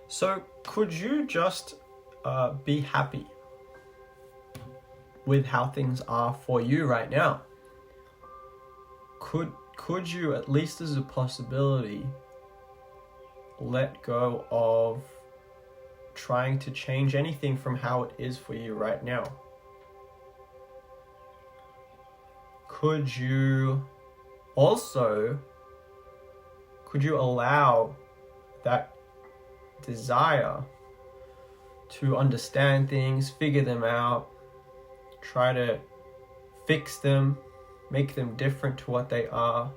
So could you just be happy with how things are for you right now? Could you, at least as a possibility, let go of trying to change anything from how it is for you right now? Could you allow that desire to understand things, figure them out, try to fix them, make them different to what they are,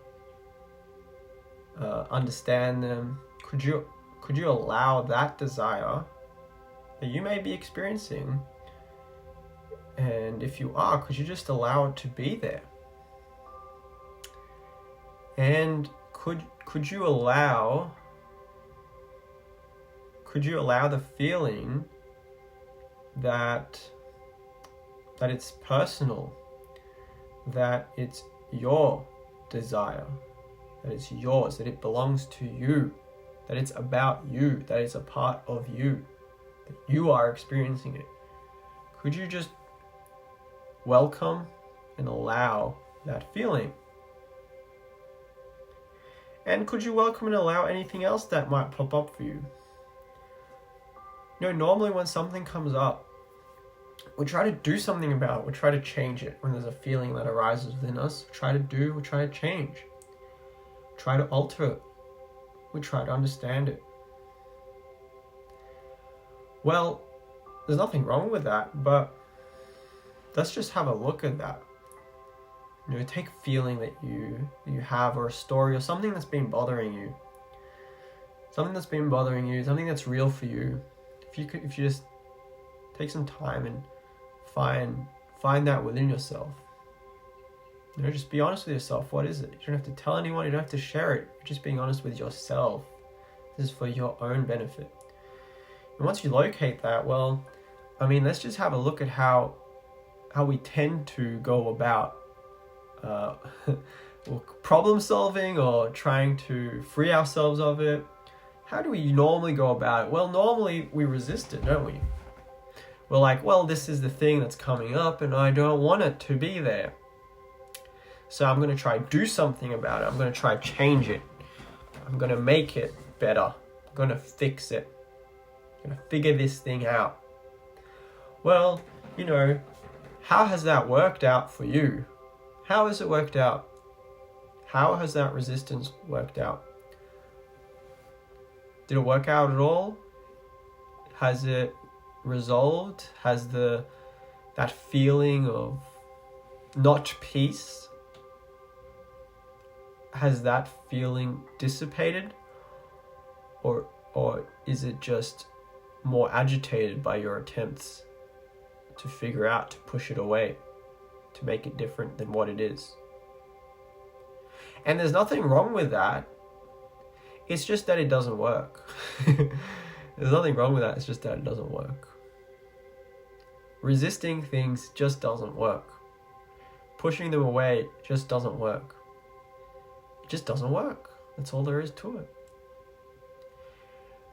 understand them? Could you allow that desire that you may be experiencing, and if you are, could you just allow it to be there? And could you allow the feeling that it's personal, that it's your desire, that it's yours, that it belongs to you, that it's about you, that it's a part of you, that you are experiencing it? Could you just welcome and allow that feeling? And could you welcome and allow anything else that might pop up for you? Normally when something comes up, we try to do something about it. We try to change it. When there's a feeling that arises within us, we try to change. Try to alter it. We try to understand it. Well, there's nothing wrong with that, but let's just have a look at that. Take a feeling that you have, or a story, or something that's been bothering you. Something that's real for you. If you just take some time and find that within yourself. Just be honest with yourself. What is it? You don't have to tell anyone. You don't have to share it. You're just being honest with yourself. This is for your own benefit. And once you locate that, let's just have a look at how we tend to go about problem solving or trying to free ourselves of it. How do we normally go about it? Well, normally we resist it, don't we? We're like, this is the thing that's coming up and I don't want it to be there. So I'm going to try do something about it. I'm going to try change it. I'm going to make it better. I'm going to fix it. I'm going to figure this thing out. Well, how has that worked out for you? How has it worked out? How has that resistance worked out? Did it work out at all? Has it resolved? Has that feeling of not peace, has that feeling dissipated? Or is it just more agitated by your attempts to figure out, to push it away, to make it different than what it is? And there's nothing wrong with that. It's just that it doesn't work. There's nothing wrong with that. It's just that it doesn't work. Resisting things just doesn't work. Pushing them away just doesn't work. It just doesn't work. That's all there is to it.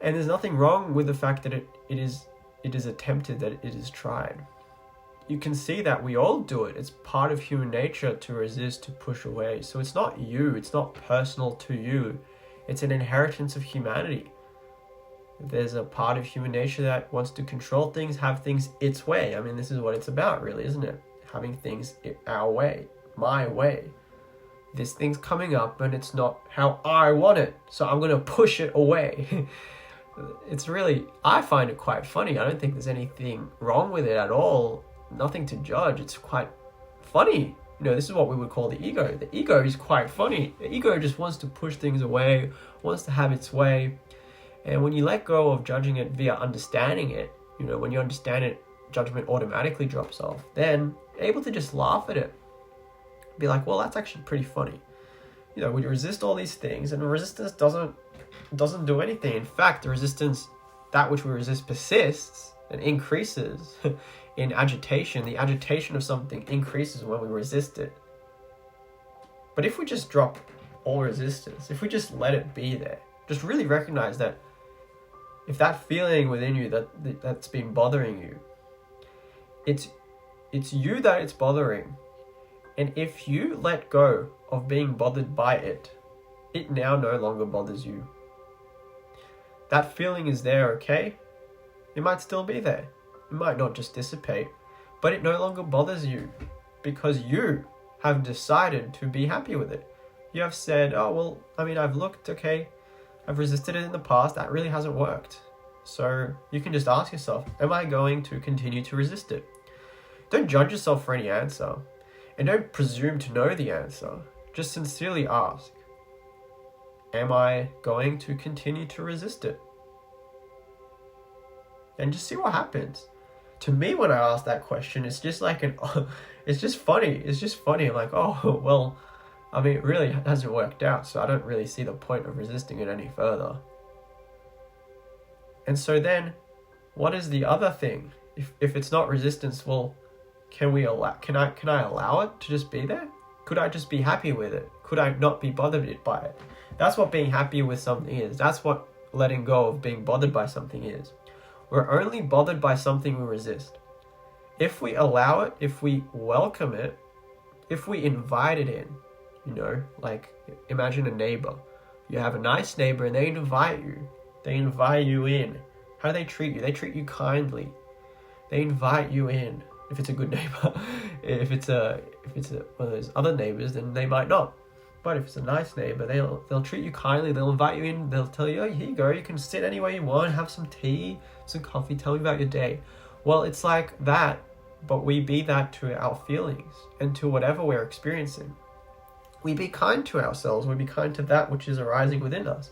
And there's nothing wrong with the fact that it is attempted, that it is tried. You can see that we all do it. It's part of human nature to resist, to push away. So it's not you. It's not personal to you. It's an inheritance of humanity. There's a part of human nature that wants to control things, have things its way. This is what it's about, really, isn't it? Having things our way, my way. This thing's coming up and it's not how I want it, so I'm going to push it away. It's really, I find it quite funny. I don't think there's anything wrong with it at all. Nothing to judge. It's quite funny. This is what we would call the ego. The ego is quite funny. The ego just wants to push things away, wants to have its way. And when you let go of judging it via understanding it, when you understand it, judgment automatically drops off. Then you're able to just laugh at it. Be like, that's actually pretty funny. We resist all these things, and the resistance doesn't do anything. In fact, the resistance, that which we resist, persists and increases in agitation. The agitation of something increases when we resist it. But if we just drop all resistance, if we just let it be there, just really recognize that if that feeling within you that's been bothering you, it's you that it's bothering. And if you let go of being bothered by it, it now no longer bothers you. That feeling is there, okay? It might still be there. It might not just dissipate, but it no longer bothers you because you have decided to be happy with it. You have said, oh, well, I mean, I've looked, okay, I've resisted it in the past, that really hasn't worked. So you can just ask yourself, am I going to continue to resist it? Don't judge yourself for any answer, and don't presume to know the answer. Just sincerely ask, am I going to continue to resist it? And just see what happens. To me, when I ask that question, it's just like it's just funny. It's just funny. I'm like, oh, well, I mean, it really hasn't worked out, so I don't really see the point of resisting it any further. And so then, what is the other thing? If it's not resistance, well, can I allow it to just be there? Could I just be happy with it? Could I not be bothered by it? That's what being happy with something is. That's what letting go of being bothered by something is. We're only bothered by something we resist. If we allow it, if we welcome it, if we invite it in, like imagine a neighbor. You have a nice neighbor and they invite you. They invite you in. How do they treat you? They treat you kindly. They invite you in. If it's a good neighbor. If it's one of those other neighbors, then they might not. But if it's a nice neighbor, they'll treat you kindly. They'll invite you in. They'll tell you, oh, here you go. You can sit anywhere you want, have some tea, some coffee, tell me about your day. Well, it's like that, but we be that to our feelings and to whatever we're experiencing. We be kind to ourselves. We be kind to that which is arising within us.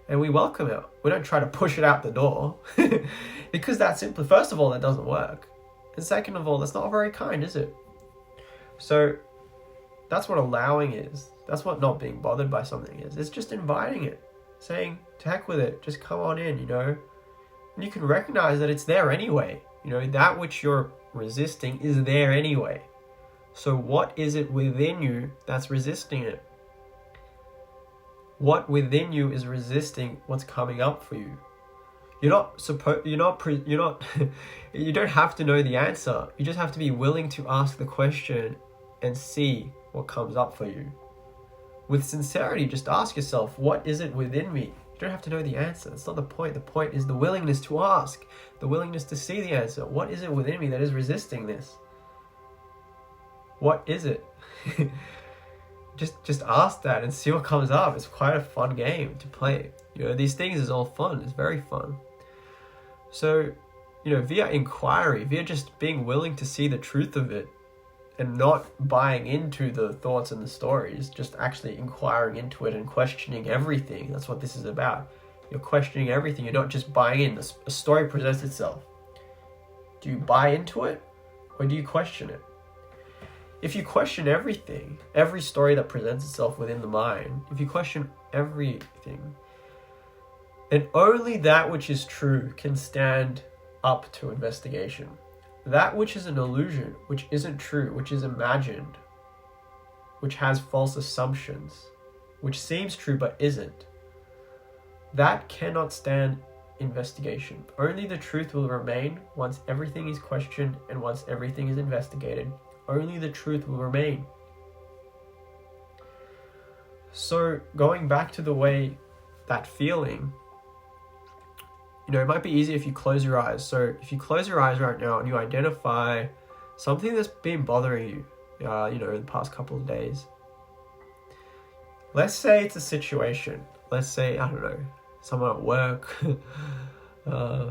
And we welcome it. We don't try to push it out the door. Because that simply, first of all, that doesn't work. And second of all, that's not very kind, is it? So that's what allowing is. That's what not being bothered by something is. It's just inviting it. Saying, to heck with it. Just come on in, And you can recognize that it's there anyway. That which you're resisting is there anyway. So what is it within you that's resisting it? What within you is resisting what's coming up for you? You don't have to know the answer. You just have to be willing to ask the question and see what comes up for you. With sincerity, just ask yourself, what is it within me? You don't have to know the answer. That's not the point. The point is the willingness to ask, the willingness to see the answer. What is it within me that is resisting this? What is it? Just ask that and see what comes up. It's quite a fun game to play. These things is all fun. It's very fun. So, via inquiry, via just being willing to see the truth of it and not buying into the thoughts and the stories, just actually inquiring into it and questioning everything. That's what this is about. You're questioning everything. You're not just buying in. A story presents itself. Do you buy into it or do you question it? If you question everything, every story that presents itself within the mind, if you question everything, then only that which is true can stand up to investigation. That which is an illusion, which isn't true, which is imagined, which has false assumptions, which seems true but isn't, that cannot stand investigation. Only the truth will remain once everything is questioned and once everything is investigated. Only the truth will remain. So going back to the way that feeling, it might be easy if you close your eyes. So if you close your eyes right now and you identify something that's been bothering you, in the past couple of days. Let's say it's a situation. Let's say, I don't know, someone at work,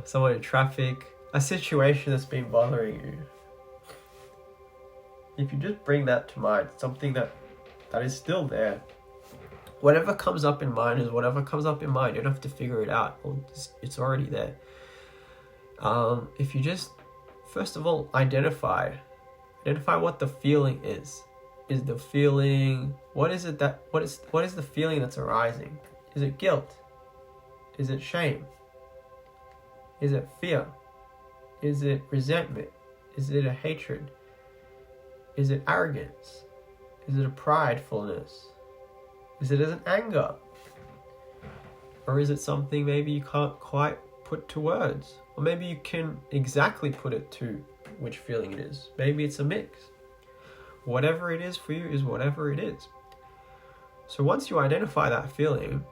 someone in traffic, a situation that's been bothering you. If you just bring that to mind, something that is still there, whatever comes up in mind is whatever comes up in mind. You don't have to figure it out. It's already there. If you just, first of all, identify what the feeling is. Is the feeling, what is the feeling that's arising? Is it guilt? Is it shame? Is it fear? Is it resentment? Is it a hatred? Is it arrogance? Is it a pridefulness? Is it an anger? Or is it something maybe you can't quite put to words. Or maybe you can exactly put it to which feeling it is. Maybe it's a mix. Whatever it is for you is whatever it is. So once you identify that feeling,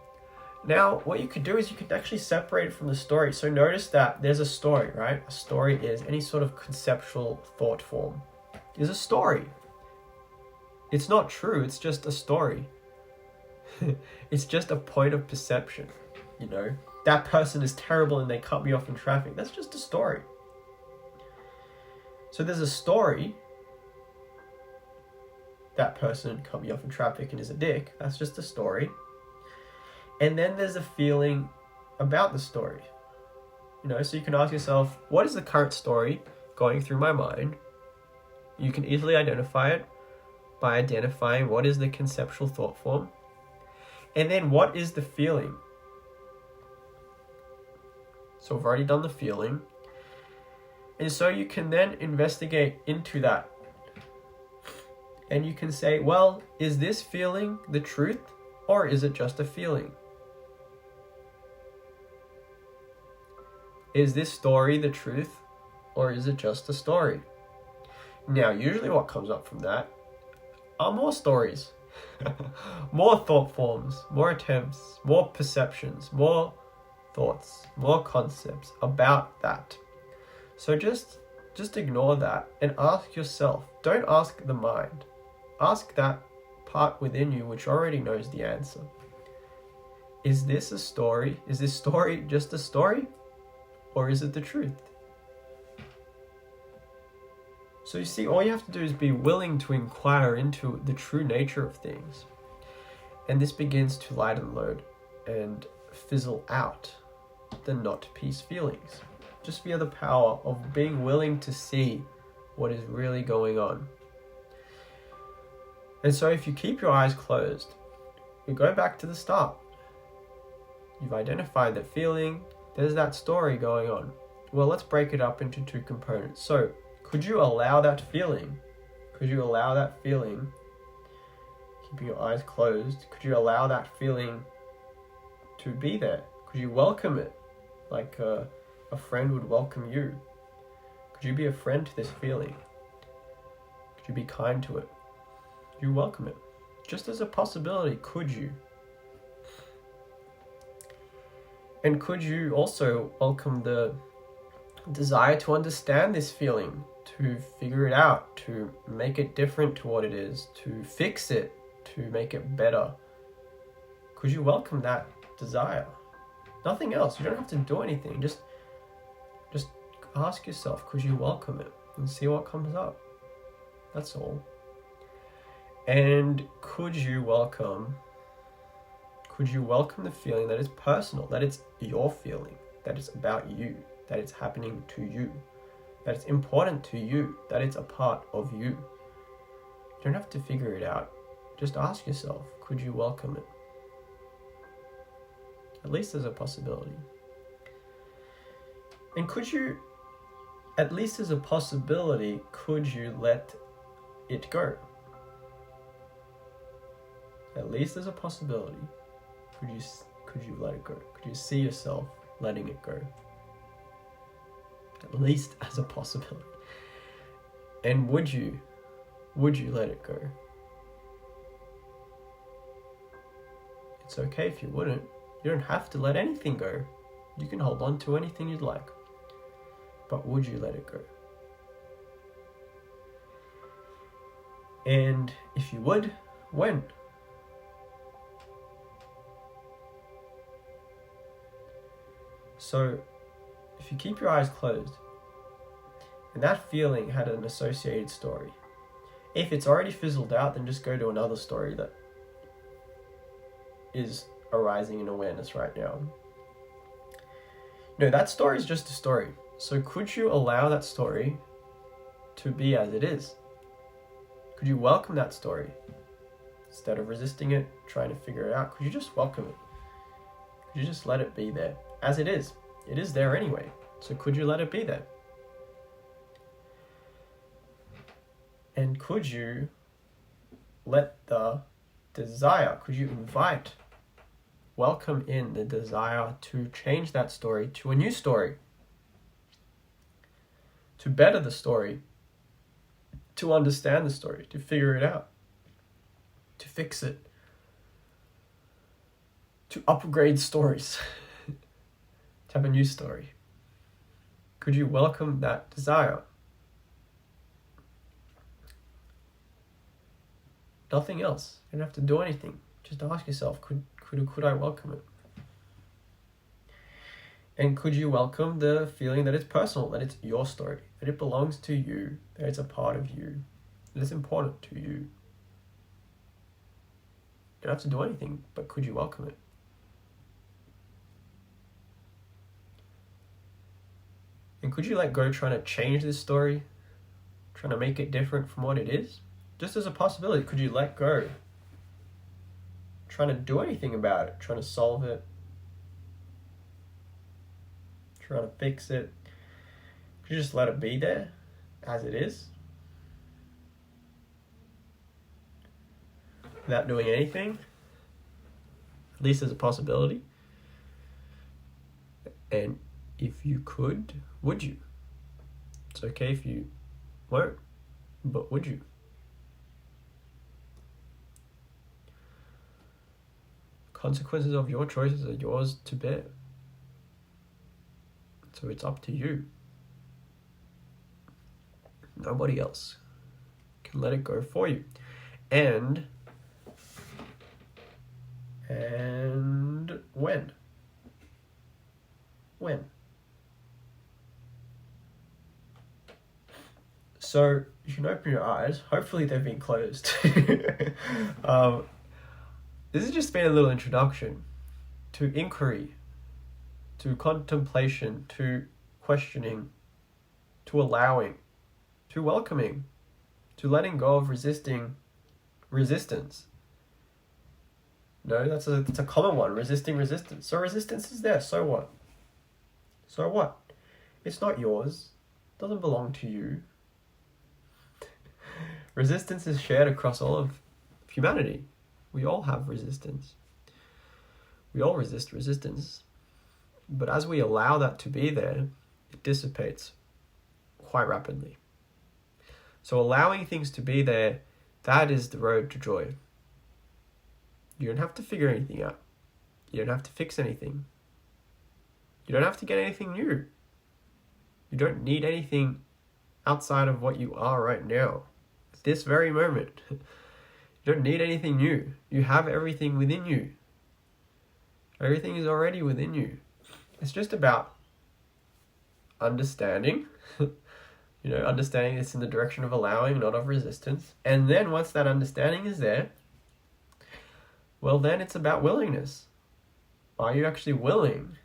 now what you could do is you could actually separate it from the story. So notice that there's a story, right? A story is any sort of conceptual thought form. Is a story. It's not true, it's just a story. It's just a point of perception, you know? That person is terrible and they cut me off in traffic. That's just a story. So there's a story. That person cut me off in traffic and is a dick. That's just a story. And then there's a feeling about the story. You know, so you can ask yourself, what is the current story going through my mind? You can easily identify it by identifying what is the conceptual thought form. And then what is the feeling? So we've already done the feeling. And so you can then investigate into that. And you can say, well, is this feeling the truth or is it just a feeling? Is this story the truth or is it just a story? Now, usually what comes up from that are more stories, more thought forms, more attempts, more perceptions, more thoughts, more concepts about that. So just ignore that and ask yourself. Don't ask the mind. Ask that part within you which already knows the answer. Is this a story? Is this story just a story? Or is it the truth? So you see, all you have to do is be willing to inquire into the true nature of things. And this begins to lighten the load and fizzle out the not peace feelings. Just via the power of being willing to see what is really going on. And so if you keep your eyes closed, we go back to the start. You've identified the feeling, there's that story going on. Well, let's break it up into two components. So, could you allow that feeling? Could you allow that feeling, keeping your eyes closed, could you allow that feeling to be there? Could you welcome it like a friend would welcome you? Could you be a friend to this feeling? Could you be kind to it? Could you welcome it? Just as a possibility, could you? And could you also welcome the desire to understand this feeling, to figure it out, to make it different to what it is, to fix it, to make it better? Could you welcome that desire? Nothing else. You don't have to do anything. Just ask yourself, could you welcome it and see what comes up? That's all. And could you welcome the feeling that is personal, that it's your feeling, that it's about you, that it's happening to you, that it's important to you, that it's a part of you? You don't have to figure it out. Just ask yourself, could you welcome it? At least there's a possibility. And could you, at least as a possibility, could you let it go? At least as a possibility, could you let it go? Could you see yourself letting it go? At least as a possibility. And would you let it go? It's okay if you wouldn't. You don't have to let anything go. You can hold on to anything you'd like. But would you let it go? And if you would, when? So, if you keep your eyes closed, and that feeling had an associated story, if it's already fizzled out, then just go to another story that is arising in awareness right now. No, that story is just a story. So could you allow that story to be as it is? Could you welcome that story? Instead of resisting it, trying to figure it out, could you just welcome it? Could you just let it be there? As it is. It is there anyway. So could you let it be there? And could you let the desire, could you invite welcome in the desire to change that story to a new story, to better the story, to understand the story, to figure it out, to fix it, to upgrade stories, to have a new story. Could you welcome that desire? Nothing else. You don't have to do anything. Just ask yourself, could I welcome it? And could you welcome the feeling that it's personal, that it's your story, that it belongs to you, that it's a part of you, that it's important to you? You don't have to do anything, but could you welcome it? And could you let go trying to change this story, trying to make it different from what it is? Just as a possibility, could you let go? Trying to do anything about it, trying to solve it, trying to fix it. Could you just let it be there as it is? Without doing anything? At least as a possibility. And if you could, would you? It's okay if you won't, but would you? Consequences of your choices are yours to bear. So it's up to you. Nobody else can let it go for you. And when? When? So you can open your eyes. Hopefully they've been closed. This has just been a little introduction to inquiry, to contemplation, to questioning, to allowing, to welcoming, to letting go of resistance. No, that's a common one, resisting resistance. So resistance is there, so what? So what? It's not yours. It doesn't belong to you. Resistance is shared across all of humanity. We all have resistance. We all resist resistance. But as we allow that to be there, it dissipates quite rapidly. So allowing things to be there, that is the road to joy. You don't have to figure anything out. You don't have to fix anything. You don't have to get anything new. You don't need anything outside of what you are right now. At this very moment. You don't need anything new. You have everything within you. Everything is already within you. It's just about understanding. Understanding this in the direction of allowing, not of resistance. And then once that understanding is there, well, then it's about willingness. Are you actually willing?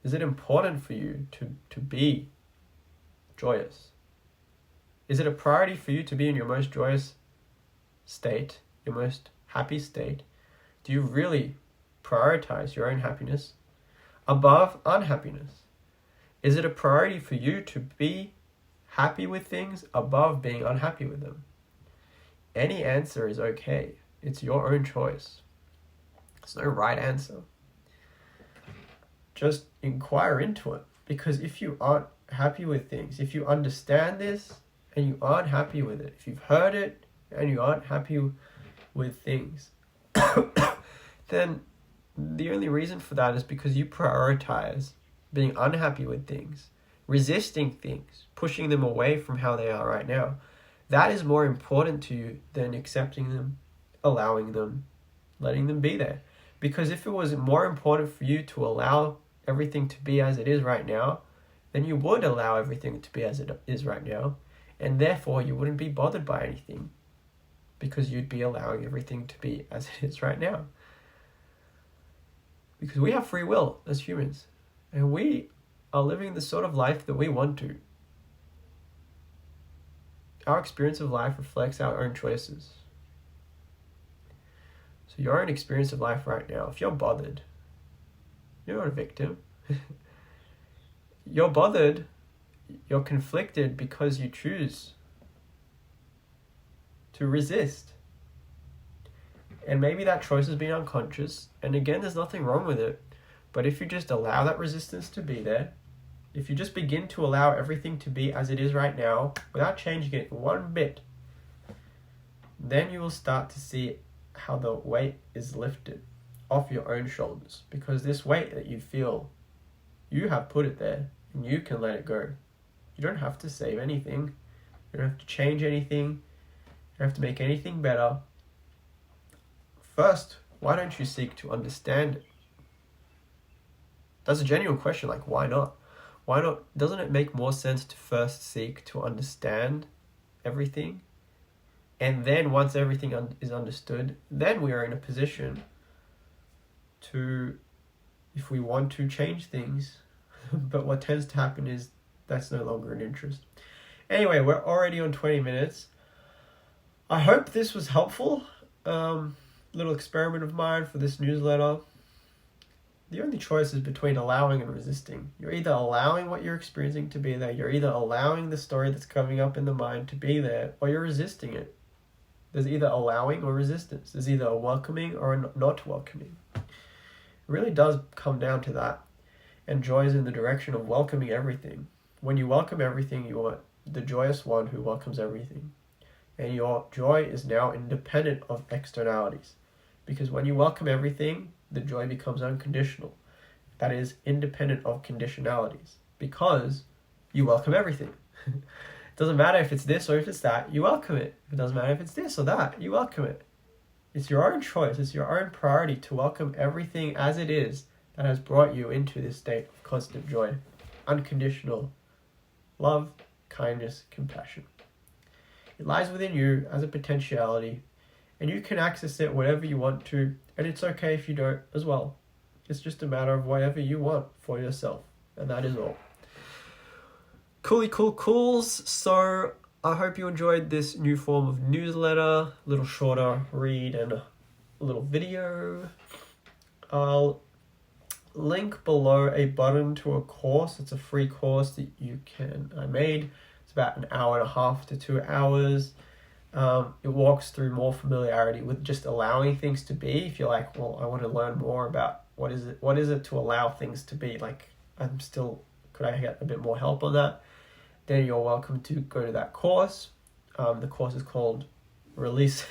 Is it important for you to be joyous? Is it a priority for you to be in your most joyous state, your most happy state? Do you really prioritize your own happiness above unhappiness? Is it a priority for you to be happy with things above being unhappy with them? Any answer is okay. It's your own choice. There's no right answer. Just inquire into it. Because if you aren't happy with things, if you understand this and you aren't happy with it, if you've heard it and you aren't happy with things, then the only reason for that is because you prioritize being unhappy with things, resisting things, pushing them away from how they are right now. That is more important to you than accepting them, allowing them, letting them be there. Because if it was more important for you to allow everything to be as it is right now, then you would allow everything to be as it is right now, and therefore you wouldn't be bothered by anything, because you'd be allowing everything to be as it is right now. Because we have free will as humans, and we are living the sort of life that we want to. Our experience of life reflects our own choices. So your own experience of life right now, if you're bothered, you're not a victim. You're bothered, you're conflicted because you choose to resist. And maybe that choice has been unconscious. And again, there's nothing wrong with it. But if you just allow that resistance to be there, if you just begin to allow everything to be as it is right now, without changing it one bit, then you will start to see how the weight is lifted off your own shoulders. Because this weight that you feel, you have put it there, and you can let it go. You don't have to save anything. You don't have to change anything. You don't have to make anything better. First, why don't you seek to understand it? That's a genuine question, like, why not? Why not? Doesn't it make more sense to first seek to understand everything? And then once everything is understood, then we are in a position to, if we want to change things, but what tends to happen is that's no longer an interest. Anyway, we're already on 20 minutes. I hope this was helpful. Little experiment of mine for this newsletter. The only choice is between allowing and resisting. You're either allowing what you're experiencing to be there, you're either allowing the story that's coming up in the mind to be there, or you're resisting it. There's either allowing or resistance. There's either a welcoming or a not welcoming. It really does come down to that. And joy is in the direction of welcoming everything. When you welcome everything, you are the joyous one who welcomes everything. And your joy is now independent of externalities. Because when you welcome everything, the joy becomes unconditional. That is independent of conditionalities. Because you welcome everything. It doesn't matter if it's this or if it's that, you welcome it. It doesn't matter if it's this or that, you welcome it. It's your own choice. It's your own priority to welcome everything as it is that has brought you into this state of constant joy. Unconditional love, kindness, compassion. It lies within you as a potentiality, and you can access it whenever you want to, and it's okay if you don't as well. It's just a matter of whatever you want for yourself, and that is all. Cools. So I hope you enjoyed this new form of newsletter, a little shorter read and a little video. I'll link below a button to a course. It's a free course that I made. It's about an hour and a half to 2 hours. It walks through more familiarity with just allowing things to be. If you're like, well, I want to learn more about what is it to allow things to be, like could I get a bit more help on that? Then you're welcome to go to that course. The course is called Release,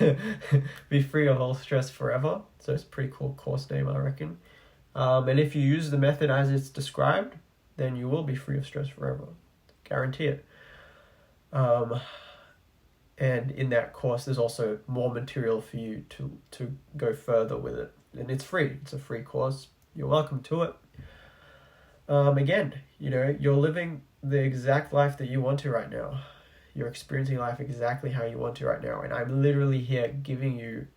Be Free of All Stress Forever. So it's a pretty cool course name, I reckon. And if you use the method as it's described, then you will be free of stress forever. Guarantee it. And in that course, there's also more material for you to go further with it. And it's free. It's a free course. You're welcome to it. Again, you're living the exact life that you want to right now. You're experiencing life exactly how you want to right now. And I'm literally here giving you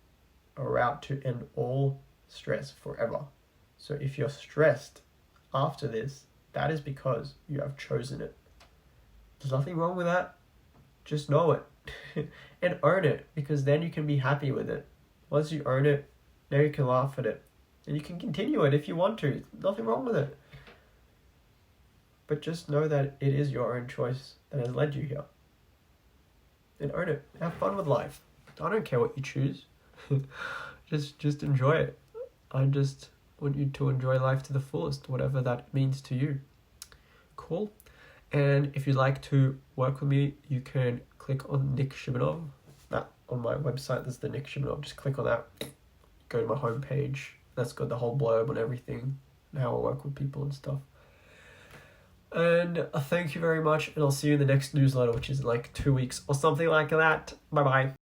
a route to end all stress forever. So if you're stressed after this, that is because you have chosen it. There's nothing wrong with that. Just know it and own it, because then you can be happy with it. Once you own it, now you can laugh at it. And you can continue it if you want to. Nothing wrong with it. But just know that it is your own choice that has led you here. And own it. Have fun with life. I don't care what you choose. just enjoy it. I just want you to enjoy life to the fullest, whatever that means to you. Cool. And if you'd like to work with me, you can click on Nick Shimonov. That on my website, there's the Nick Shimonov. Just click on that. Go to my homepage. That's got the whole blurb on everything and how I work with people and stuff. And thank you very much, and I'll see you in the next newsletter, which is in like 2 weeks or something like that. Bye-bye.